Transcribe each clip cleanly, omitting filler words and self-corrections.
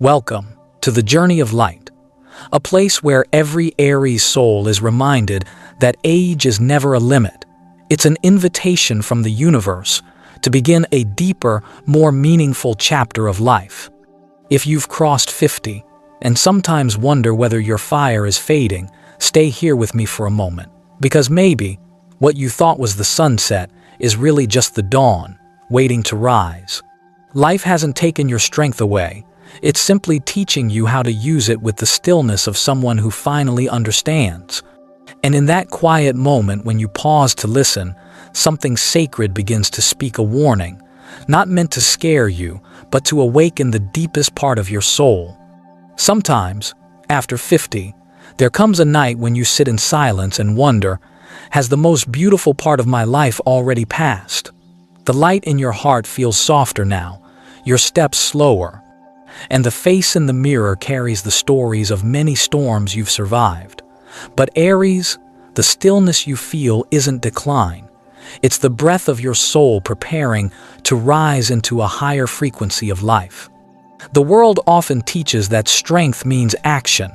Welcome to the Journey of Light, a place where every Aries soul is reminded that age is never a limit. It's an invitation from the universe to begin a deeper, more meaningful chapter of life. If you've crossed 50 and sometimes wonder whether your fire is fading, stay here with me for a moment, because maybe what you thought was the sunset is really just the dawn, waiting to rise. Life hasn't taken your strength away. It's simply teaching you how to use it with the stillness of someone who finally understands. And in that quiet moment when you pause to listen, something sacred begins to speak a warning, not meant to scare you, but to awaken the deepest part of your soul. Sometimes, after 50, there comes a night when you sit in silence and wonder, has the most beautiful part of my life already passed? The light in your heart feels softer now, your steps slower, and the face in the mirror carries the stories of many storms you've survived. But Aries, the stillness you feel isn't decline. It's the breath of your soul preparing to rise into a higher frequency of life. The world often teaches that strength means action,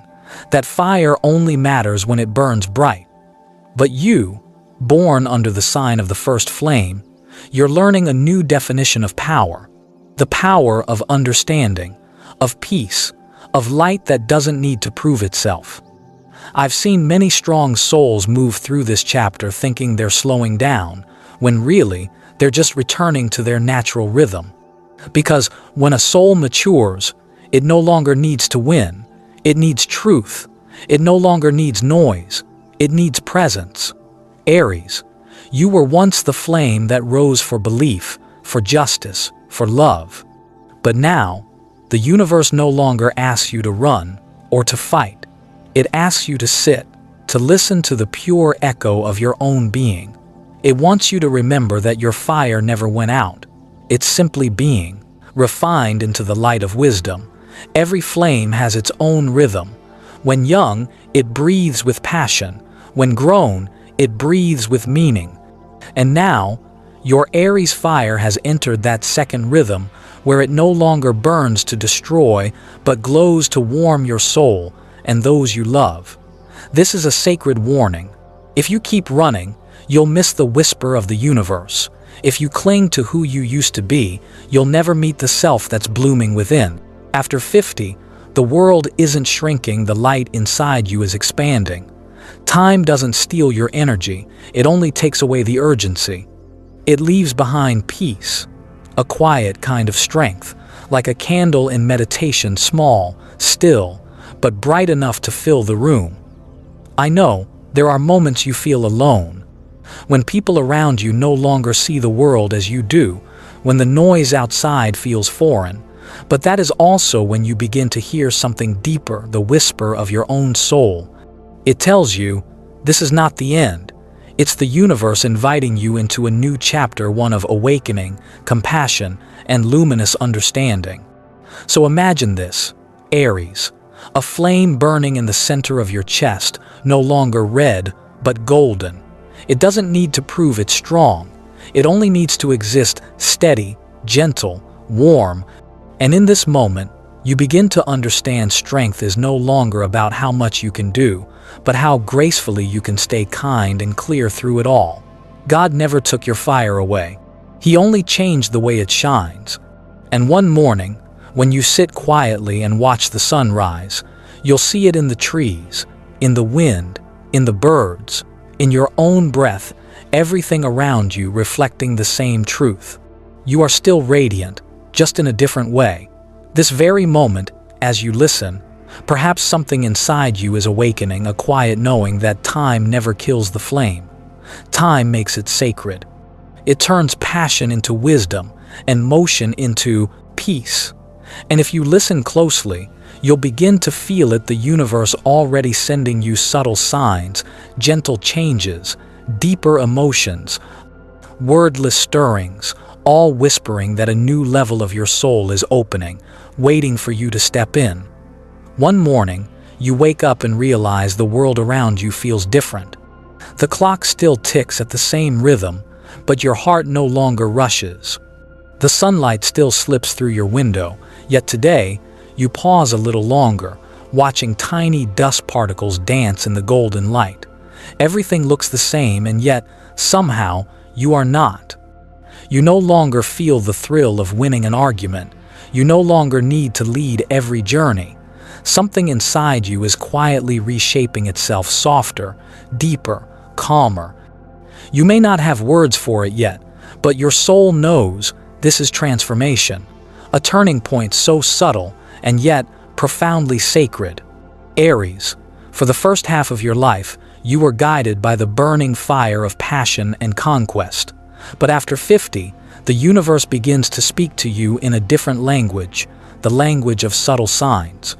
that fire only matters when it burns bright. But you, born under the sign of the first flame, you're learning a new definition of power. The power of understanding, of peace, of light that doesn't need to prove itself. I've seen many strong souls move through this chapter thinking they're slowing down, when really they're just returning to their natural rhythm. Because when a soul matures, it no longer needs to win. It needs truth. It no longer needs noise. It needs presence. Aries, you were once the flame that rose for belief, for justice, for love. But now, the universe no longer asks you to run or to fight. It asks you to sit, to listen to the pure echo of your own being. It wants you to remember that your fire never went out. It's simply being, refined into the light of wisdom. Every flame has its own rhythm. When young, it breathes with passion. When grown, it breathes with meaning. And now, your Aries fire has entered that second rhythm, where it no longer burns to destroy, but glows to warm your soul and those you love. This is a sacred warning. If you keep running, you'll miss the whisper of the universe. If you cling to who you used to be, you'll never meet the self that's blooming within. After 50, the world isn't shrinking, the light inside you is expanding. Time doesn't steal your energy, it only takes away the urgency. It leaves behind peace, a quiet kind of strength, like a candle in meditation, small, still, but bright enough to fill the room. I know there are moments you feel alone, when people around you no longer see the world as you do, when the noise outside feels foreign, but that is also when you begin to hear something deeper, the whisper of your own soul. It tells you, this is not the end. It's the universe inviting you into a new chapter, one of awakening, compassion, and luminous understanding. So imagine this, Aries, a flame burning in the center of your chest, no longer red, but golden. It doesn't need to prove it's strong. It only needs to exist steady, gentle, warm. And in this moment, you begin to understand strength is no longer about how much you can do, but how gracefully you can stay kind and clear through it all. God never took your fire away. He only changed the way it shines. And one morning, when you sit quietly and watch the sun rise, you'll see it in the trees, in the wind, in the birds, in your own breath, everything around you reflecting the same truth. You are still radiant, just in a different way. This very moment, as you listen, perhaps something inside you is awakening, a quiet knowing that time never kills the flame. Time makes it sacred. It turns passion into wisdom and motion into peace. And if you listen closely, you'll begin to feel it, the universe already sending you subtle signs, gentle changes, deeper emotions, wordless stirrings, all whispering that a new level of your soul is opening, waiting for you to step in. One morning, you wake up and realize the world around you feels different. The clock still ticks at the same rhythm, but your heart no longer rushes. The sunlight still slips through your window, yet today, You pause a little longer, watching tiny dust particles dance in the golden light. Everything looks the same, and yet, somehow, you are not. You no longer feel the thrill of winning an argument. You no longer need to lead every journey. Something inside you is quietly reshaping itself, softer, deeper, calmer. You may not have words for it yet, but your soul knows this is transformation, a turning point so subtle and yet profoundly sacred. Aries, for the first half of your life, you were guided by the burning fire of passion and conquest. But after 50, the universe begins to speak to you in a different language, the language of subtle signs.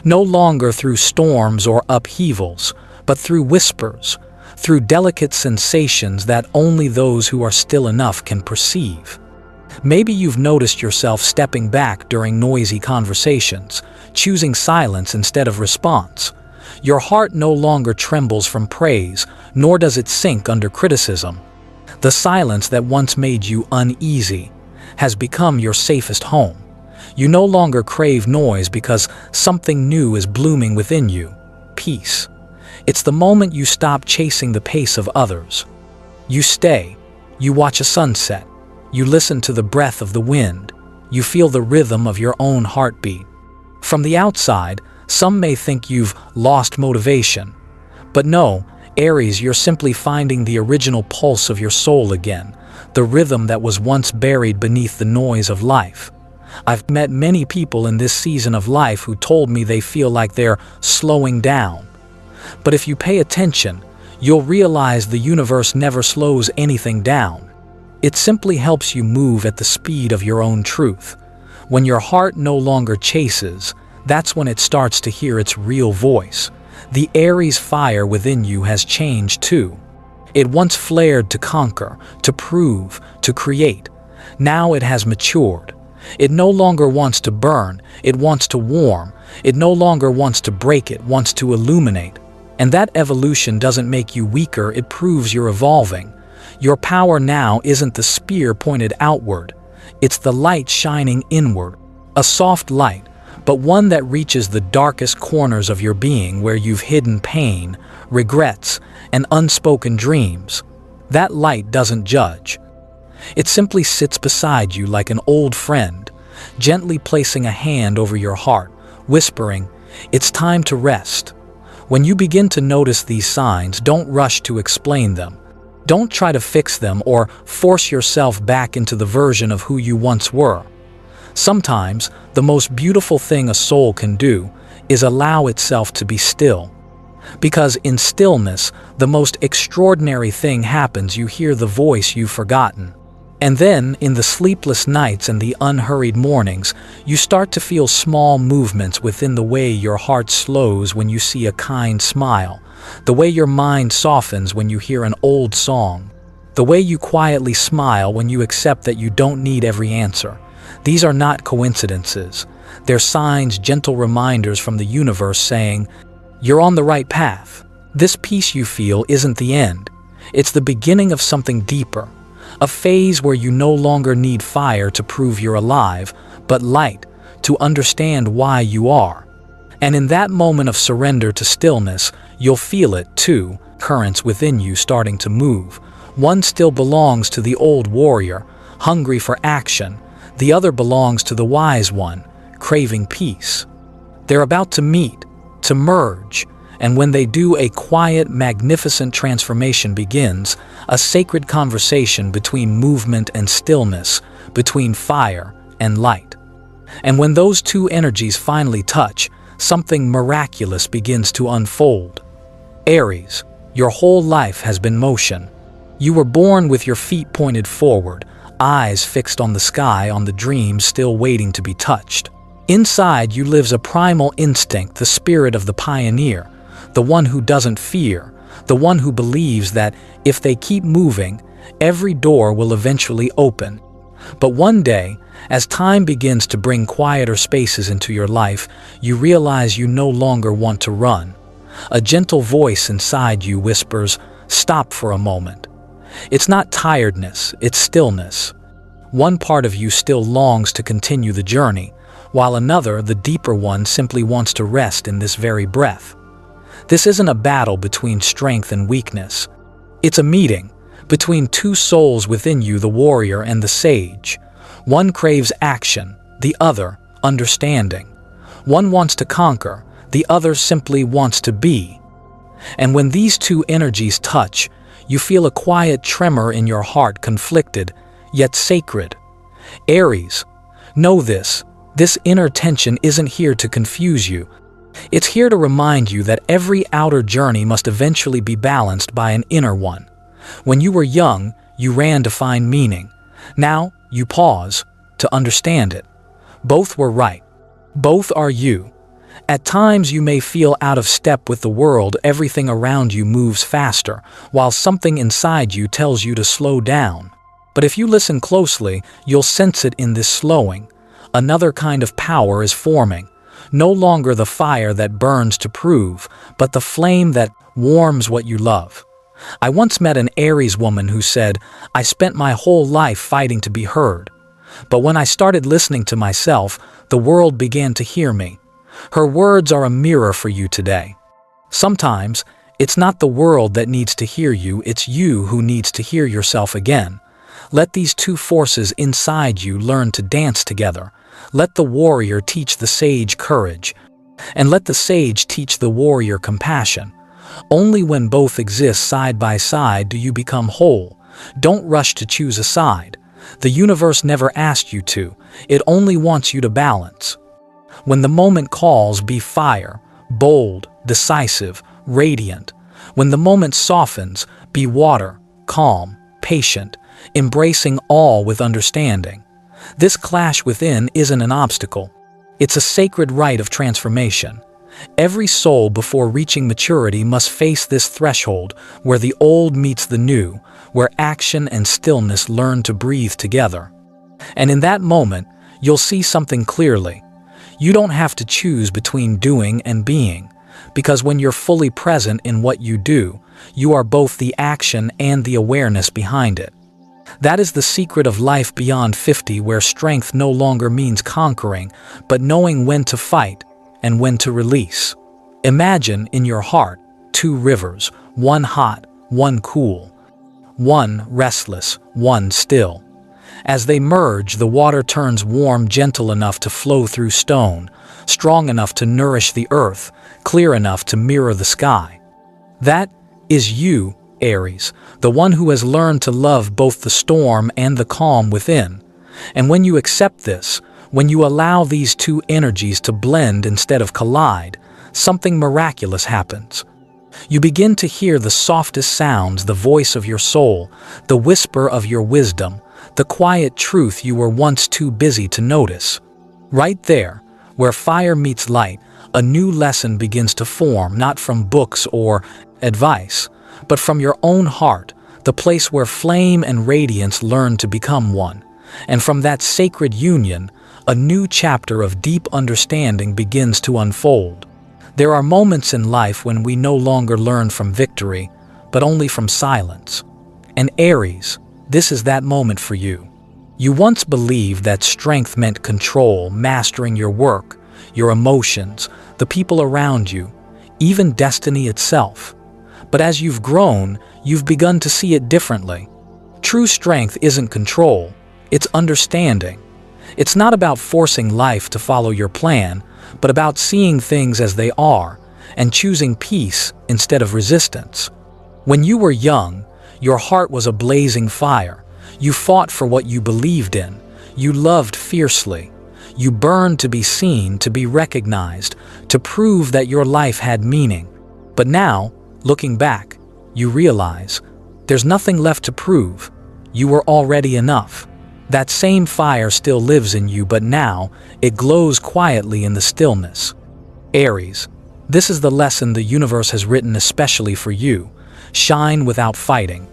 No longer through storms or upheavals, but through whispers, through delicate sensations that only those who are still enough can perceive. Maybe you've noticed yourself stepping back during noisy conversations, choosing silence instead of response. Your heart no longer trembles from praise, nor does it sink under criticism. The silence that once made you uneasy has become your safest home. You no longer crave noise because something new is blooming within you. Peace. It's the moment you stop chasing the pace of others. You stay. You watch a sunset. You listen to the breath of the wind. You feel the rhythm of your own heartbeat. From the outside, some may think you've lost motivation. But no, Aries, you're simply finding the original pulse of your soul again, the rhythm that was once buried beneath the noise of life. I've met many people in this season of life who told me they feel like they're slowing down. But if you pay attention, you'll realize the universe never slows anything down. It simply helps you move at the speed of your own truth. When your heart no longer chases, that's when it starts to hear its real voice. The Aries fire within you has changed too. It once flared to conquer, to prove, to create. Now it has matured. It no longer wants to burn, it wants to warm. It no longer wants to break, it wants to illuminate. And that evolution doesn't make you weaker, it proves you're evolving. Your power now isn't the spear pointed outward, it's the light shining inward. A soft light, but one that reaches the darkest corners of your being where you've hidden pain, regrets, and unspoken dreams. That light doesn't judge. It simply sits beside you like an old friend, gently placing a hand over your heart, whispering, "It's time to rest." When you begin to notice these signs, don't rush to explain them. Don't try to fix them or force yourself back into the version of who you once were. Sometimes, the most beautiful thing a soul can do is allow itself to be still. Because in stillness, the most extraordinary thing happens. You hear the voice you've forgotten. And then, in the sleepless nights and the unhurried mornings, you start to feel small movements within the way your heart slows when you see a kind smile, the way your mind softens when you hear an old song, the way you quietly smile when you accept that you don't need every answer. These are not coincidences. They're signs, gentle reminders from the universe saying, "You're on the right path." This peace you feel isn't the end. It's the beginning of something deeper. A phase where you no longer need fire to prove you're alive, but light to understand why you are. And in that moment of surrender to stillness, you'll feel it too, currents within you starting to move. One still belongs to the old warrior, hungry for action. The other belongs to the wise one, craving peace. They're about to meet, to merge. And when they do, a quiet, magnificent transformation begins, a sacred conversation between movement and stillness, between fire and light. And when those two energies finally touch, something miraculous begins to unfold. Aries, your whole life has been motion. You were born with your feet pointed forward, eyes fixed on the sky, on the dreams still waiting to be touched. Inside you lives a primal instinct, the spirit of the pioneer, the one who doesn't fear, the one who believes that if they keep moving, every door will eventually open. But one day, as time begins to bring quieter spaces into your life, you realize you no longer want to run. A gentle voice inside you whispers, "Stop for a moment." It's not tiredness, it's stillness. One part of you still longs to continue the journey, while another, the deeper one, simply wants to rest in this very breath. This isn't a battle between strength and weakness. It's a meeting between two souls within you, the warrior and the sage. One craves action, the other understanding. One wants to conquer, the other simply wants to be. And when these two energies touch, you feel a quiet tremor in your heart, conflicted, yet sacred. Aries, know this. This inner tension isn't here to confuse you. It's here to remind you that every outer journey must eventually be balanced by an inner one. When you were young, you ran to find meaning. Now, you pause to understand it. Both were right. Both are you. At times you may feel out of step with the world. Everything around you moves faster, while something inside you tells you to slow down. But if you listen closely, you'll sense it in this slowing. Another kind of power is forming. No longer the fire that burns to prove, but the flame that warms what you love. I once met an Aries woman who said, "I spent my whole life fighting to be heard. But when I started listening to myself, the world began to hear me." Her words are a mirror for you today. Sometimes, it's not the world that needs to hear you, it's you who needs to hear yourself again. Let these two forces inside you learn to dance together. Let the warrior teach the sage courage, and let the sage teach the warrior compassion. Only when both exist side by side do you become whole. Don't rush to choose a side. The universe never asked you to. It only wants you to balance. When the moment calls, be fire, bold, decisive, radiant. When the moment softens, be water, calm, patient, embracing all with understanding. This clash within isn't an obstacle. It's a sacred rite of transformation. Every soul before reaching maturity must face this threshold where the old meets the new, where action and stillness learn to breathe together. And in that moment, you'll see something clearly. You don't have to choose between doing and being, because when you're fully present in what you do, you are both the action and the awareness behind it. That is the secret of life beyond 50, where strength no longer means conquering, but knowing when to fight and when to release. Imagine in your heart two rivers, one hot, one cool, one restless, one still. As they merge, the water turns warm, gentle enough to flow through stone, strong enough to nourish the earth, clear enough to mirror the sky. That is you, Aries, the one who has learned to love both the storm and the calm within. And when you accept this, when you allow these two energies to blend instead of collide, something miraculous happens. You begin to hear the softest sounds, the voice of your soul, the whisper of your wisdom, the quiet truth you were once too busy to notice. Right there, where fire meets light, a new lesson begins to form, not from books or advice, but from your own heart, the place where flame and radiance learn to become one. And from that sacred union, a new chapter of deep understanding begins to unfold. There are moments in life when we no longer learn from victory, but only from silence. And Aries, this is that moment for you. You once believed that strength meant control, mastering your work, your emotions, the people around you, even destiny itself. But as you've grown, you've begun to see it differently. True strength isn't control, it's understanding. It's not about forcing life to follow your plan, but about seeing things as they are and choosing peace instead of resistance. When you were young, your heart was a blazing fire. You fought for what you believed in. You loved fiercely. You burned to be seen, to be recognized, to prove that your life had meaning. But now, looking back, you realize there's nothing left to prove. You were already enough. That same fire still lives in you, but now it glows quietly in the stillness. Aries, this is the lesson the universe has written especially for you. Shine without fighting.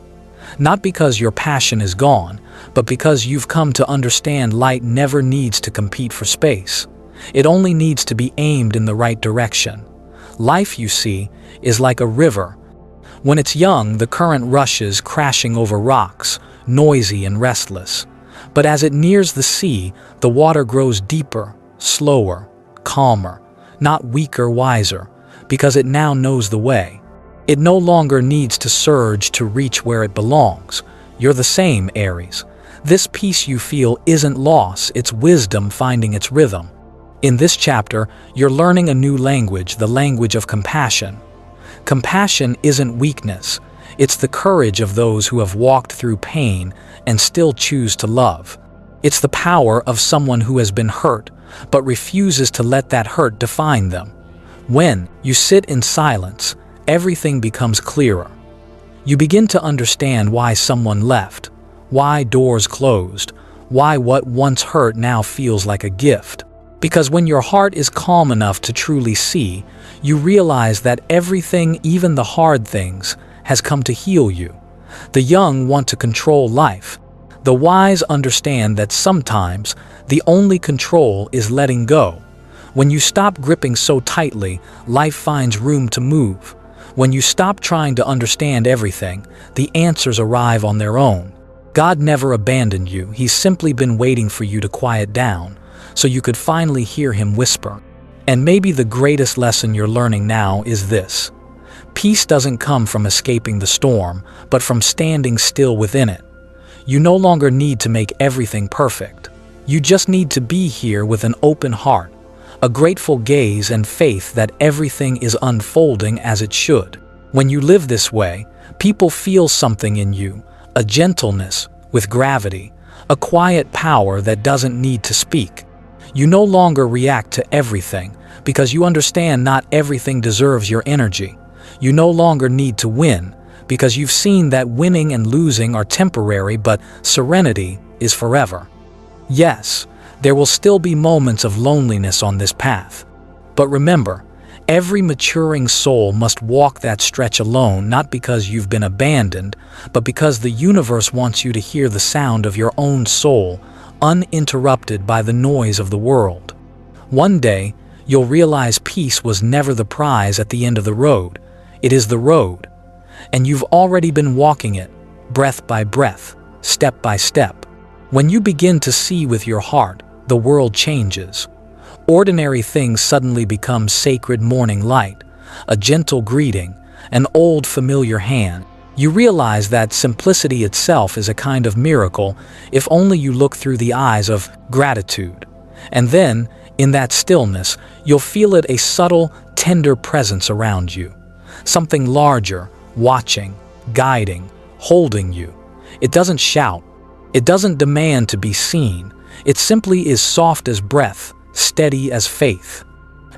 Not because your passion is gone, but because you've come to understand light never needs to compete for space. It only needs to be aimed in the right direction. Life, you see, is like a river. When it's young, the current rushes crashing over rocks, noisy and restless. But as it nears the sea, the water grows deeper, slower, calmer, not weaker, wiser, because it now knows the way. It no longer needs to surge to reach where it belongs. You're the same, Aries. This peace you feel isn't loss, it's wisdom finding its rhythm. In this chapter, you're learning a new language, the language of compassion. Compassion isn't weakness, it's the courage of those who have walked through pain and still choose to love. It's the power of someone who has been hurt, but refuses to let that hurt define them. When you sit in silence, everything becomes clearer. You begin to understand why someone left, why doors closed, why what once hurt now feels like a gift. Because when your heart is calm enough to truly see, you realize that everything, even the hard things, has come to heal you. The young want to control life. The wise understand that sometimes the only control is letting go. When you stop gripping so tightly, life finds room to move. When you stop trying to understand everything, the answers arrive on their own. God never abandoned you, He's simply been waiting for you to quiet down, so you could finally hear Him whisper. And maybe the greatest lesson you're learning now is this. Peace doesn't come from escaping the storm, but from standing still within it. You no longer need to make everything perfect. You just need to be here with an open heart, a grateful gaze and faith that everything is unfolding as it should. When you live this way, people feel something in you, a gentleness with gravity, a quiet power that doesn't need to speak. You no longer react to everything because you understand not everything deserves your energy. You no longer need to win because you've seen that winning and losing are temporary, but serenity is forever. Yes, there will still be moments of loneliness on this path. But remember, every maturing soul must walk that stretch alone, not because you've been abandoned, but because the universe wants you to hear the sound of your own soul, uninterrupted by the noise of the world. One day, you'll realize peace was never the prize at the end of the road. It is the road. And you've already been walking it, breath by breath, step by step. When you begin to see with your heart, the world changes. Ordinary things suddenly become sacred morning light, a gentle greeting, an old familiar hand. You realize that simplicity itself is a kind of miracle if only you look through the eyes of gratitude. And then, in that stillness, you'll feel it, a subtle, tender presence around you. Something larger, watching, guiding, holding you. It doesn't shout. It doesn't demand to be seen. It simply is soft as breath, steady as faith.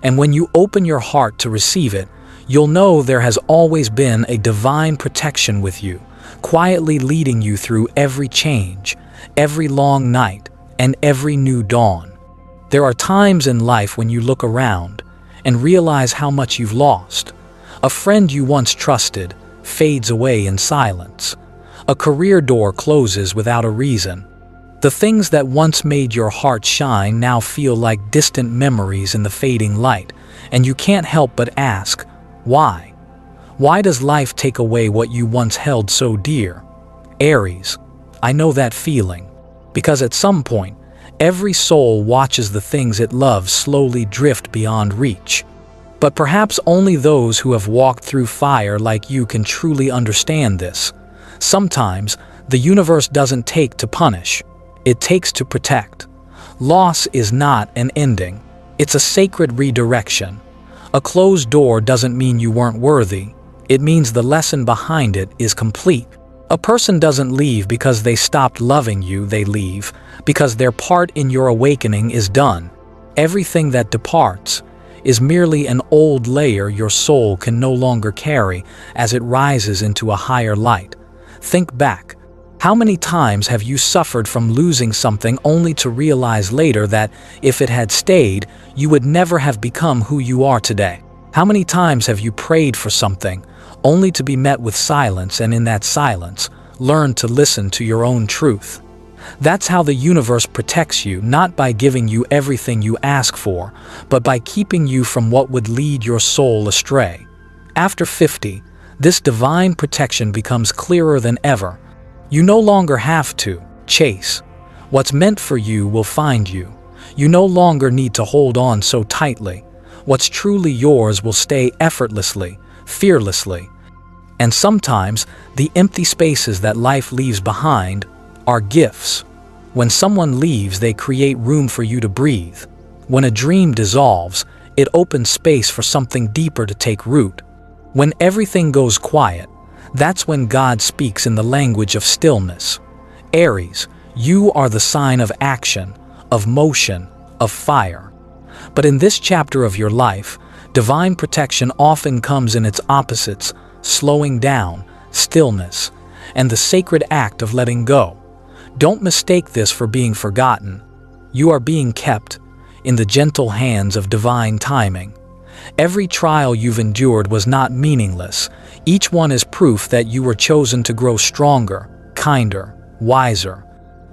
And when you open your heart to receive it, you'll know there has always been a divine protection with you, quietly leading you through every change, every long night, and every new dawn. There are times in life when you look around and realize how much you've lost. A friend you once trusted fades away in silence. A career door closes without a reason. The things that once made your heart shine now feel like distant memories in the fading light, and you can't help but ask, why? Why does life take away what you once held so dear? Aries, I know that feeling, because at some point, every soul watches the things it loves slowly drift beyond reach. But perhaps only those who have walked through fire like you can truly understand this. Sometimes, the universe doesn't take to punish. It takes to protect. Loss is not an ending. It's a sacred redirection. A closed door doesn't mean you weren't worthy. It means the lesson behind it is complete. A person doesn't leave because they stopped loving you, they leave because their part in your awakening is done. Everything that departs is merely an old layer your soul can no longer carry as it rises into a higher light. Think back. How many times have you suffered from losing something only to realize later that if it had stayed, you would never have become who you are today? How many times have you prayed for something only to be met with silence, and in that silence, learn to listen to your own truth? That's how the universe protects you, not by giving you everything you ask for, but by keeping you from what would lead your soul astray. After 50, this divine protection becomes clearer than ever. You no longer have to chase. What's meant for you will find you. You no longer need to hold on so tightly. What's truly yours will stay effortlessly, fearlessly. And sometimes, the empty spaces that life leaves behind are gifts. When someone leaves, they create room for you to breathe. When a dream dissolves, it opens space for something deeper to take root. When everything goes quiet, that's when God speaks in the language of stillness. Aries, you are the sign of action, of motion, of fire. But in this chapter of your life, divine protection often comes in its opposites: slowing down, stillness, and the sacred act of letting go. Don't mistake this for being forgotten. You are being kept in the gentle hands of divine timing. Every trial you've endured was not meaningless. Each one is proof that you were chosen to grow stronger, kinder, wiser.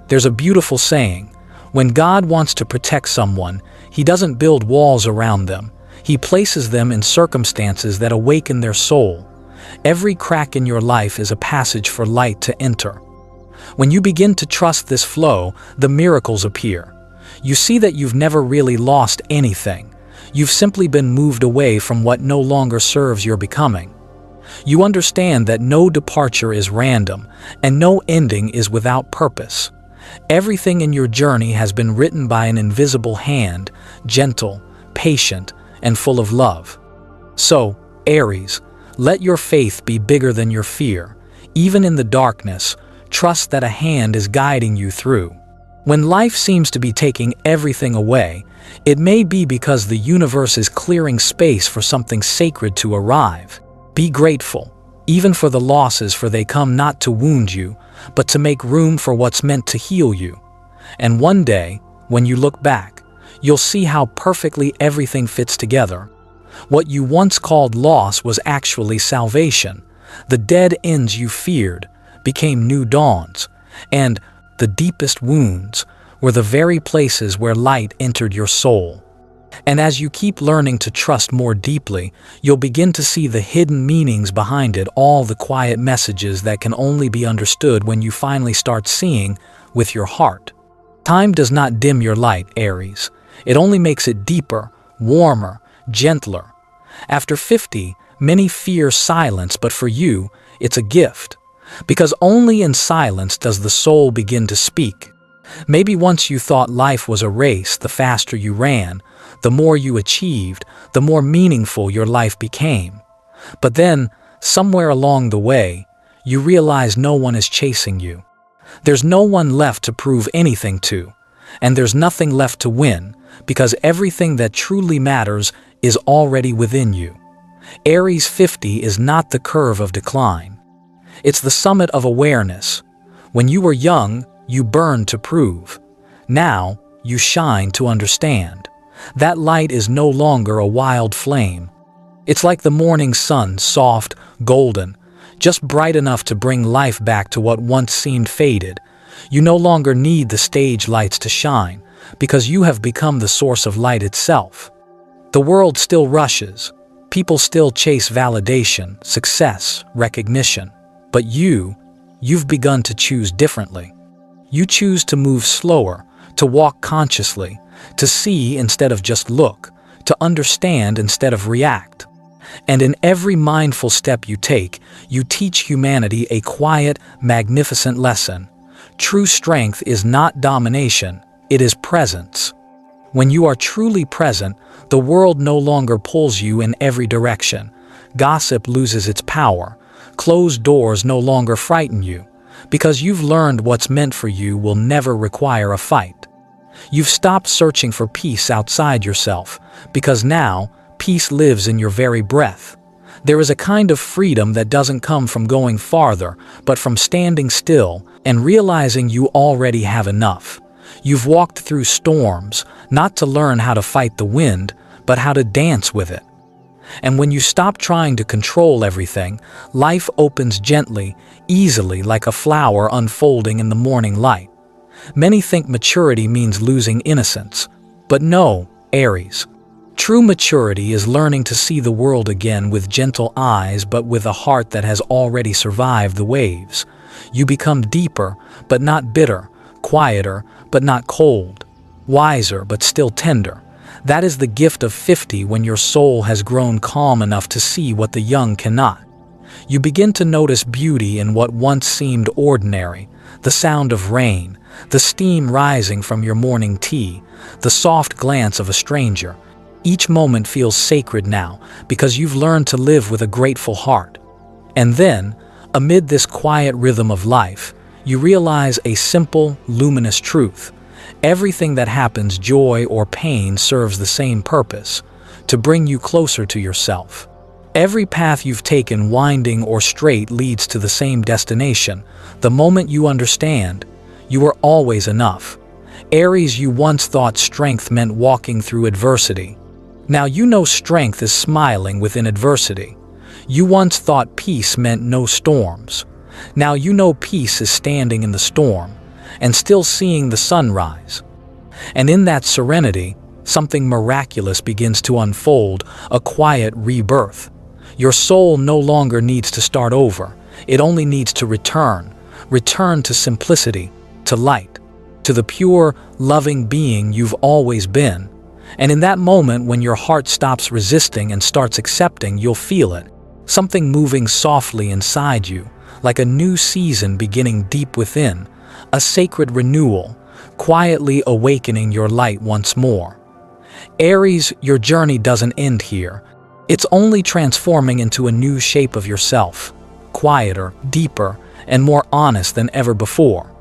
There's a beautiful saying: when God wants to protect someone, He doesn't build walls around them. He places them in circumstances that awaken their soul. Every crack in your life is a passage for light to enter. When you begin to trust this flow, the miracles appear. You see that you've never really lost anything. You've simply been moved away from what no longer serves your becoming. You understand that no departure is random, and no ending is without purpose. Everything in your journey has been written by an invisible hand, gentle, patient, and full of love. So, Aries, let your faith be bigger than your fear. Even in the darkness, trust that a hand is guiding you through. When life seems to be taking everything away, it may be because the universe is clearing space for something sacred to arrive. Be grateful, even for the losses, for they come not to wound you, but to make room for what's meant to heal you. And one day, when you look back, you'll see how perfectly everything fits together. What you once called loss was actually salvation. The dead ends you feared became new dawns, and the deepest wounds were the very places where light entered your soul. And as you keep learning to trust more deeply, you'll begin to see the hidden meanings behind it, all the quiet messages that can only be understood when you finally start seeing with your heart. Time does not dim your light, Aries. It only makes it deeper, warmer, gentler. After 50, many fear silence, but for you, it's a gift. Because only in silence does the soul begin to speak. Maybe once you thought life was a race. The faster you ran, the more you achieved, the more meaningful your life became. But then, somewhere along the way, you realize no one is chasing you. There's no one left to prove anything to, and there's nothing left to win, because everything that truly matters is already within you. Aries 50 is not the curve of decline. It's the summit of awareness. When you were young, you burned to prove. Now, you shine to understand. That light is no longer a wild flame. It's like the morning sun, soft, golden, just bright enough to bring life back to what once seemed faded. You no longer need the stage lights to shine, because you have become the source of light itself. The world still rushes. People still chase validation, success, recognition. But you've begun to choose differently. You choose to move slower, to walk consciously, to see instead of just look, to understand instead of react. And in every mindful step you take, you teach humanity a quiet, magnificent lesson. True strength is not domination, it is presence. When you are truly present, the world no longer pulls you in every direction. Gossip loses its power. Closed doors no longer frighten you, because you've learned what's meant for you will never require a fight. You've stopped searching for peace outside yourself, because now peace lives in your very breath. There is a kind of freedom that doesn't come from going farther, but from standing still and realizing you already have enough. You've walked through storms, not to learn how to fight the wind, but how to dance with it. And when you stop trying to control everything, life opens gently, easily, like a flower unfolding in the morning light. Many think maturity means losing innocence. But no, Aries. True maturity is learning to see the world again with gentle eyes, but with a heart that has already survived the waves. You become deeper, but not bitter, quieter, but not cold. wiser but still tender. That is the gift of 50 when your soul has grown calm enough to see what the young cannot. You begin to notice beauty in what once seemed ordinary: the sound of rain, the steam rising from your morning tea, the soft glance of a stranger. Each moment feels sacred now because you've learned to live with a grateful heart. And then, amid this quiet rhythm of life, you realize a simple, luminous truth. Everything that happens, joy or pain, serves the same purpose: to bring you closer to yourself. Every path you've taken, winding or straight, leads to the same destination. The moment you understand, you are always enough. Aries, you once thought strength meant walking through adversity. Now you know strength is smiling within adversity. You once thought peace meant no storms. Now you know peace is standing in the storm and still seeing the sunrise. And in that serenity, something miraculous begins to unfold, a quiet rebirth. Your soul no longer needs to start over. It only needs to return to simplicity, to light, to the pure, loving being you've always been. And in that moment, when your heart stops resisting and starts accepting, you'll feel it, something moving softly inside you, like a new season beginning deep within, a sacred renewal, quietly awakening your light once more. Aries, your journey doesn't end here. It's only transforming into a new shape of yourself, quieter, deeper, and more honest than ever before.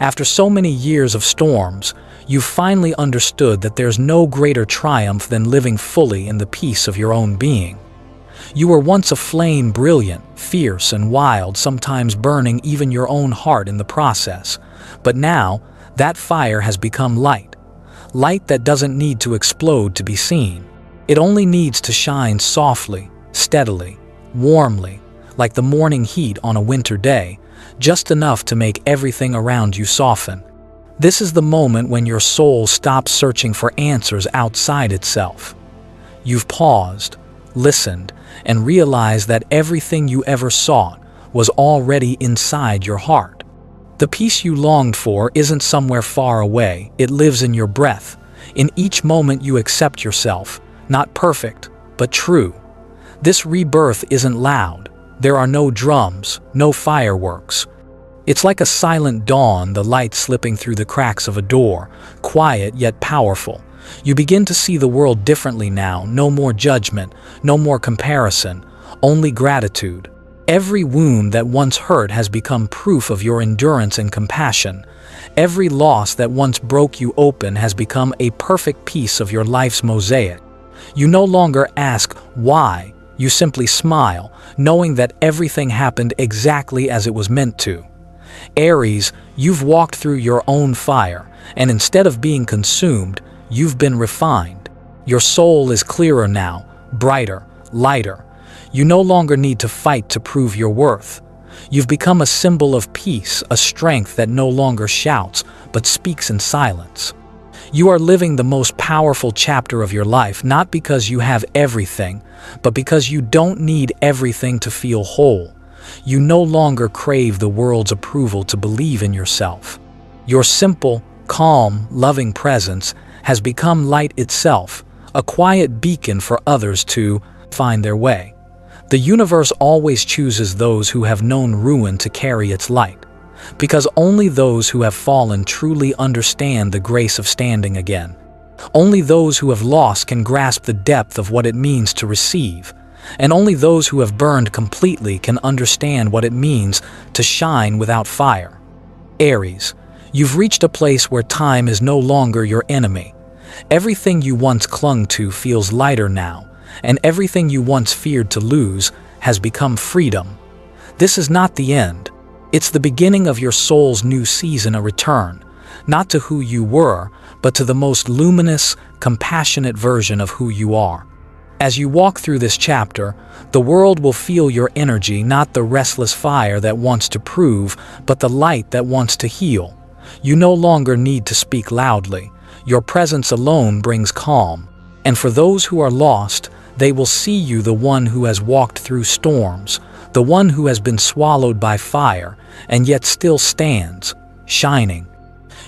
After so many years of storms, you've finally understood that there's no greater triumph than living fully in the peace of your own being. You were once a flame, brilliant, fierce, and wild, sometimes burning even your own heart in the process. But now, that fire has become light. Light that doesn't need to explode to be seen. It only needs to shine softly, steadily, warmly, like the morning heat on a winter day, just enough to make everything around you soften. This is the moment when your soul stops searching for answers outside itself. You've paused, listened, and realized that everything you ever sought was already inside your heart. The peace you longed for isn't somewhere far away. It lives in your breath. In each moment you accept yourself, not perfect, but true. This rebirth isn't loud. There are no drums, no fireworks. It's like a silent dawn, the light slipping through the cracks of a door, quiet yet powerful. You begin to see the world differently now. No more judgment, no more comparison, only gratitude. Every wound that once hurt has become proof of your endurance and compassion. Every loss that once broke you open has become a perfect piece of your life's mosaic. You no longer ask why, you simply smile, knowing that everything happened exactly as it was meant to. Aries, you've walked through your own fire, and instead of being consumed, you've been refined. Your soul is clearer now, brighter, lighter. You no longer need to fight to prove your worth. You've become a symbol of peace, a strength that no longer shouts, but speaks in silence. You are living the most powerful chapter of your life, not because you have everything, but because you don't need everything to feel whole. You no longer crave the world's approval to believe in yourself. Your simple, calm, loving presence has become light itself, a quiet beacon for others to find their way. The universe always chooses those who have known ruin to carry its light, because only those who have fallen truly understand the grace of standing again. Only those who have lost can grasp the depth of what it means to receive, and only those who have burned completely can understand what it means to shine without fire. Aries, you've reached a place where time is no longer your enemy. Everything you once clung to feels lighter now, and everything you once feared to lose has become freedom. This is not the end. It's the beginning of your soul's new season, a return, not to who you were, but to the most luminous, compassionate version of who you are. As you walk through this chapter, the world will feel your energy, not the restless fire that wants to prove, but the light that wants to heal. You no longer need to speak loudly. Your presence alone brings calm. And for those who are lost, they will see you, the one who has walked through storms, the one who has been swallowed by fire, and yet still stands, shining.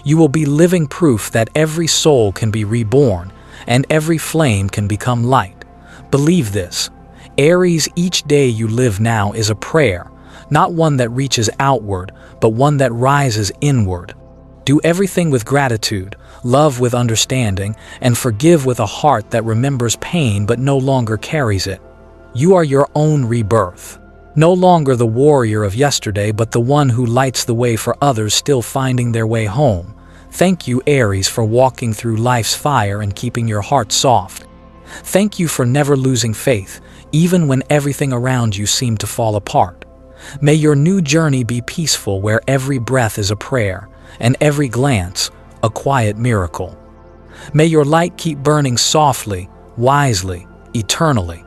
You will be living proof that every soul can be reborn and every flame can become light. Believe this. Aries, each day you live now is a prayer, not one that reaches outward, but one that rises inward. Do everything with gratitude, love with understanding, and forgive with a heart that remembers pain but no longer carries it. You are your own rebirth. No longer the warrior of yesterday, but the one who lights the way for others still finding their way home. Thank you, Aries, for walking through life's fire and keeping your heart soft. Thank you for never losing faith, even when everything around you seemed to fall apart. May your new journey be peaceful, where every breath is a prayer, and every glance a quiet miracle. May your light keep burning softly, wisely, eternally.